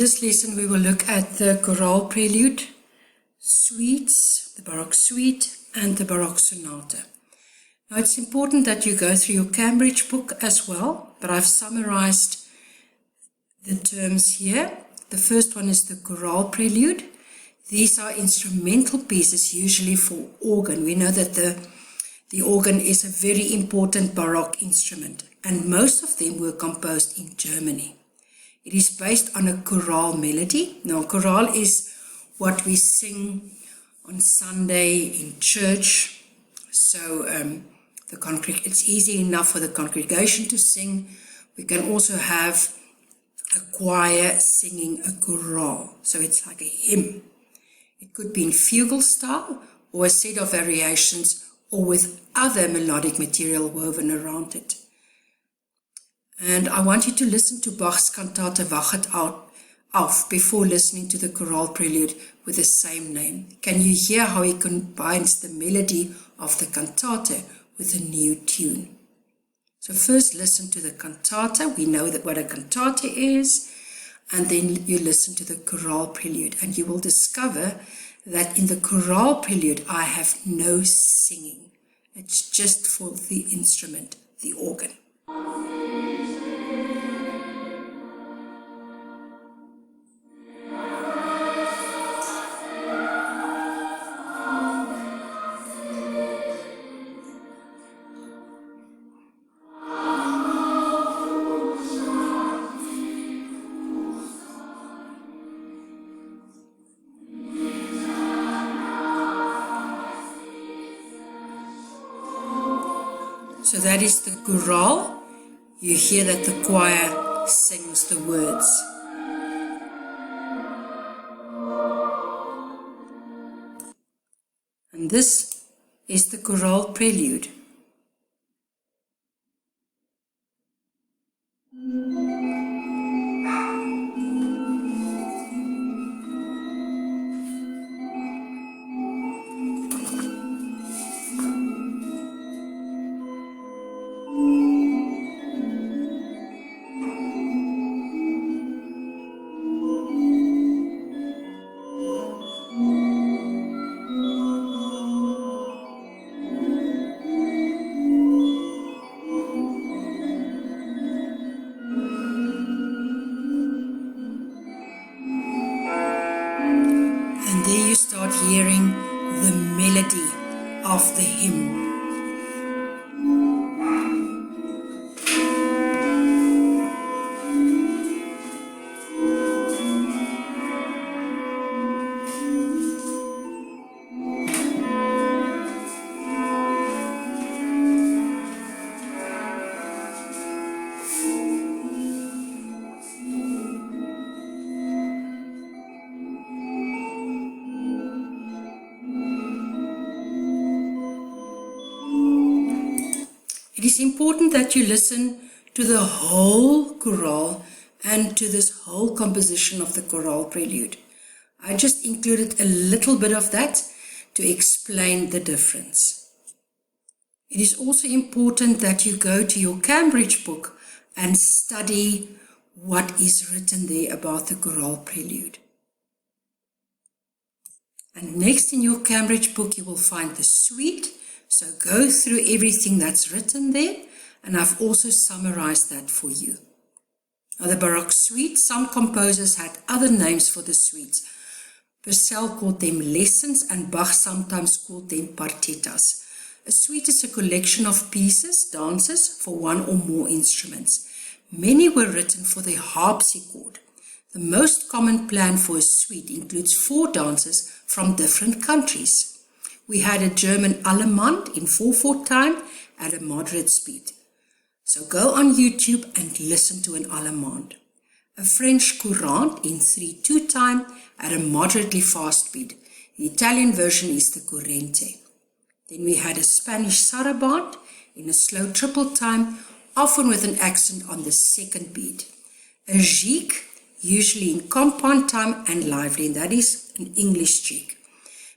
this lesson we will look at the chorale prelude, suites, the Baroque suite and the Baroque sonata. Now it's important that you go through your Cambridge book as well, but I've summarized the terms here. The first one is the chorale prelude. These are instrumental pieces usually for organ. We know that the organ is a very important Baroque instrument, and most of them were composed in Germany. It is based on a chorale melody. Now, chorale is what we sing on Sunday in church. So it's easy enough for the congregation to sing. We can also have a choir singing a chorale. So it's like a hymn. It could be in fugal style or a set of variations or with other melodic material woven around it. And I want you to listen to Bach's cantate Wach het auf before listening to the chorale prelude with the same name. Can you hear how he combines the melody of the cantate with a new tune? So first listen to the cantate. We know that what a cantate is. And then you listen to the chorale prelude. And you will discover that in the chorale prelude, I have no singing. It's just for the instrument, the organ. So that is the chorale. You hear that the choir sings the words. And this is the chorale prelude. There you start hearing the melody of the hymn. It is important that you listen to the whole chorale and to this whole composition of the chorale prelude. I just included a little bit of that to explain the difference. It is also important that you go to your Cambridge book and study what is written there about the chorale prelude. And next in your Cambridge book you will find the suite. So go through everything that's written there, and I've also summarized that for you. Now the Baroque suite, some composers had other names for the suites. Purcell called them lessons and Bach sometimes called them partettas. A suite is a collection of pieces, dances for one or more instruments. Many were written for the harpsichord. The most common plan for a suite includes 4 dances from different countries. We had a German Allemande in 4/4 time at a moderate speed. So go on YouTube and listen to an Allemande. A French courante in 3/2 time at a moderately fast speed. The Italian version is the corrente. Then we had a Spanish sarabande in a slow triple time, often with an accent on the second beat. A gigue, usually in compound time and lively, and that is an English gigue.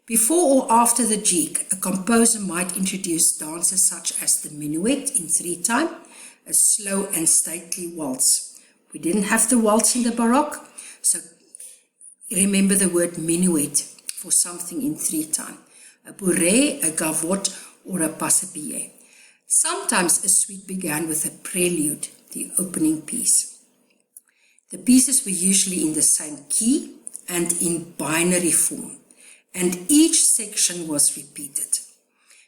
Before or after the gigue, a composer might introduce dances such as the minuet in 3 time, a slow and stately waltz. We didn't have the waltz in the Baroque, So remember the word minuet for something in 3 time. A bourrée, a gavotte, or a passepied. Sometimes a suite began with a prelude, the opening piece. The pieces were usually in the same key and in binary form, and each section was repeated.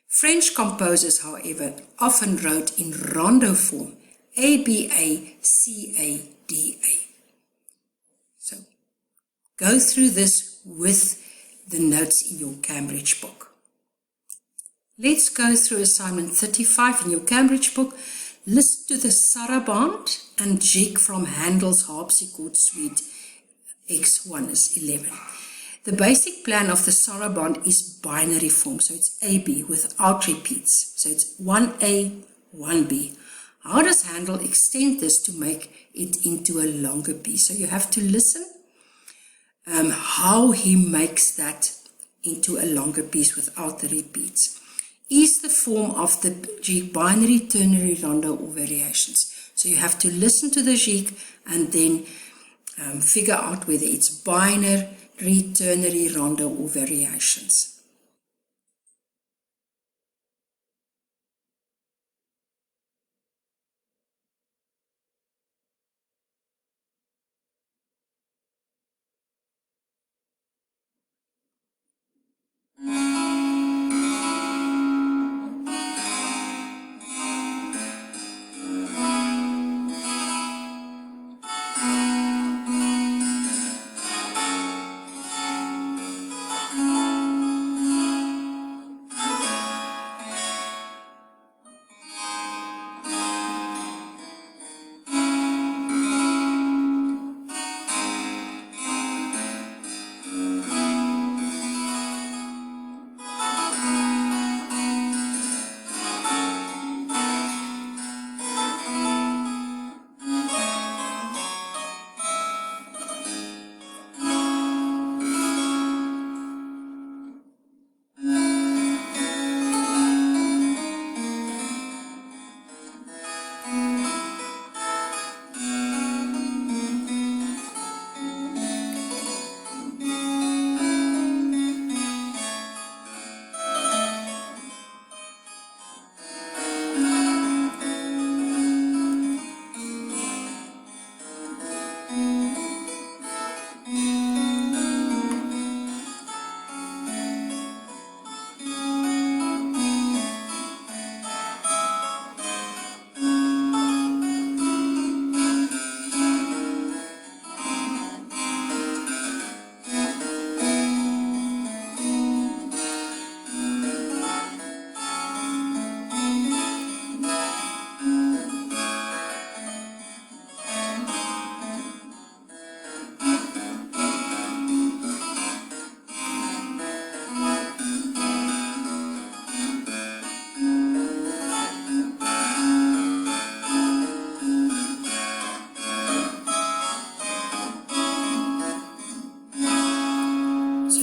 French composers, however, often wrote in rondo form, A-B-A, C-A-D-A. So, go through this with the notes in your Cambridge book. Let's go through assignment 35 in your Cambridge book. Listen to the sarabande and jig from Handel's harpsichord suite X1 is 11. The basic plan of the sarabande is binary form, so it's AB without repeats. So it's 1A, 1B. How does Handel extend this to make it into a longer piece? So you have to listen how he makes that into a longer piece without the repeats. Is the form of the jig binary, ternary, rondo, or variations? So you have to listen to the jig and then figure out whether it's binary, ternary, rondo, or variations.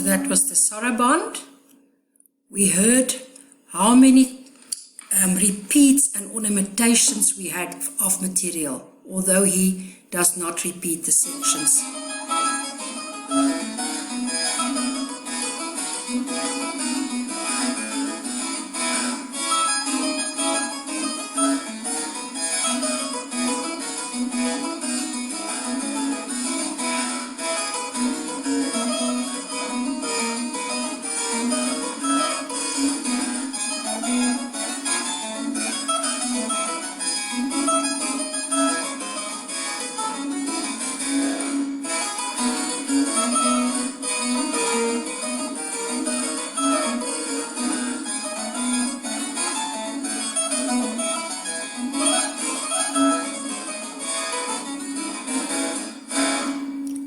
That was the sarabande. We heard how many repeats and ornamentations we had of material, although he does not repeat the sections.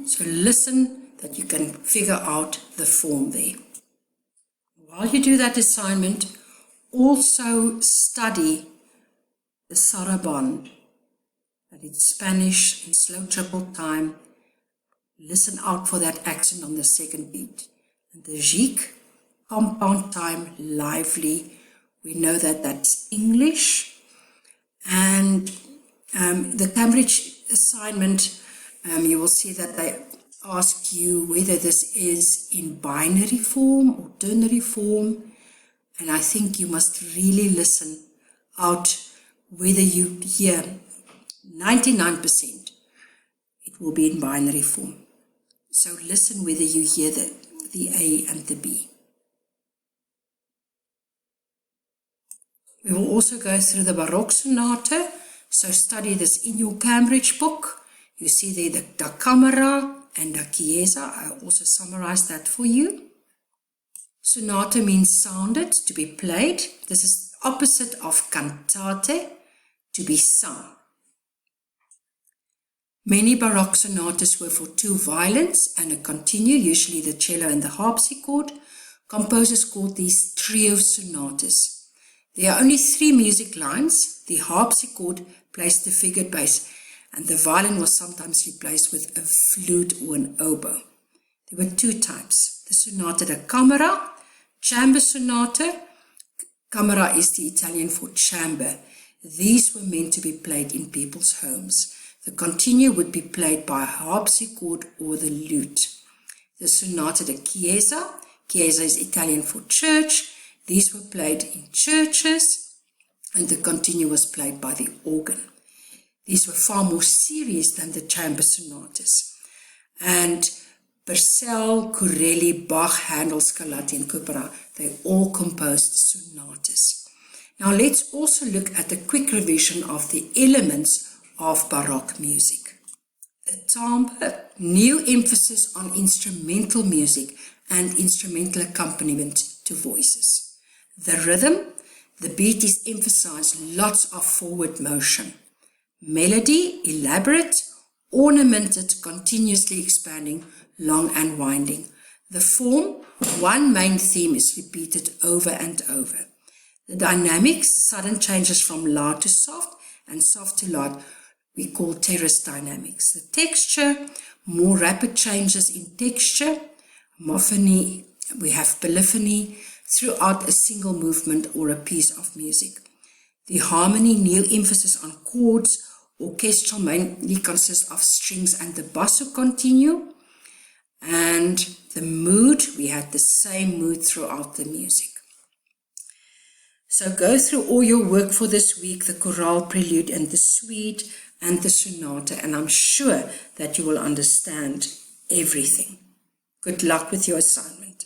So listen that you can figure out the form there. While you do that assignment, also study the sarabande, that it's Spanish in slow triple time. Listen out for that accent on the second beat. And the jig, compound time, lively. We know that that's English. And the Cambridge assignment, you will see that they ask you whether this is in binary form or ternary form, and I think you must really listen out whether you hear 99%, it will be in binary form. So listen whether you hear the A and the B. We will also go through the Baroque sonata, so study this in your Cambridge book. You see there the da camera and da chiesa. I also summarized that for you. Sonata means sounded, to be played. This is the opposite of cantate, to be sung. Many Baroque sonatas were for 2 violins and a continuo, usually the cello and the harpsichord. Composers called these trio sonatas. There are only 3 music lines. The harpsichord plays the figured bass, and the violin was sometimes replaced with a flute or an oboe. There were 2 types. The sonata da camera, chamber sonata. Camera is the Italian for chamber. These were meant to be played in people's homes. The continuo would be played by a harpsichord or the lute. The sonata da chiesa. Chiesa is Italian for church. These were played in churches, and the continuo was played by the organ. These were far more serious than the chamber sonatas. And Purcell, Corelli, Bach, Handel, Scarlatti, and Couperin, they all composed sonatas. Now let's also look at a quick revision of the elements of Baroque music. The timbre, new emphasis on instrumental music and instrumental accompaniment to voices. The rhythm, the beat is emphasized, lots of forward motion. Melody, elaborate, ornamented, continuously expanding, long and winding. The form, one main theme is repeated over and over. The dynamics, sudden changes from loud to soft and soft to loud, we call terrace dynamics. The texture, more rapid changes in texture. Homophony, we have polyphony throughout a single movement or a piece of music. The harmony, new emphasis on chords. Orchestral mainly consists of strings and the basso continuo. And the mood, we had the same mood throughout the music. So go through all your work for this week, the chorale, prelude, and the suite, and the sonata, and I'm sure that you will understand everything. Good luck with your assignment.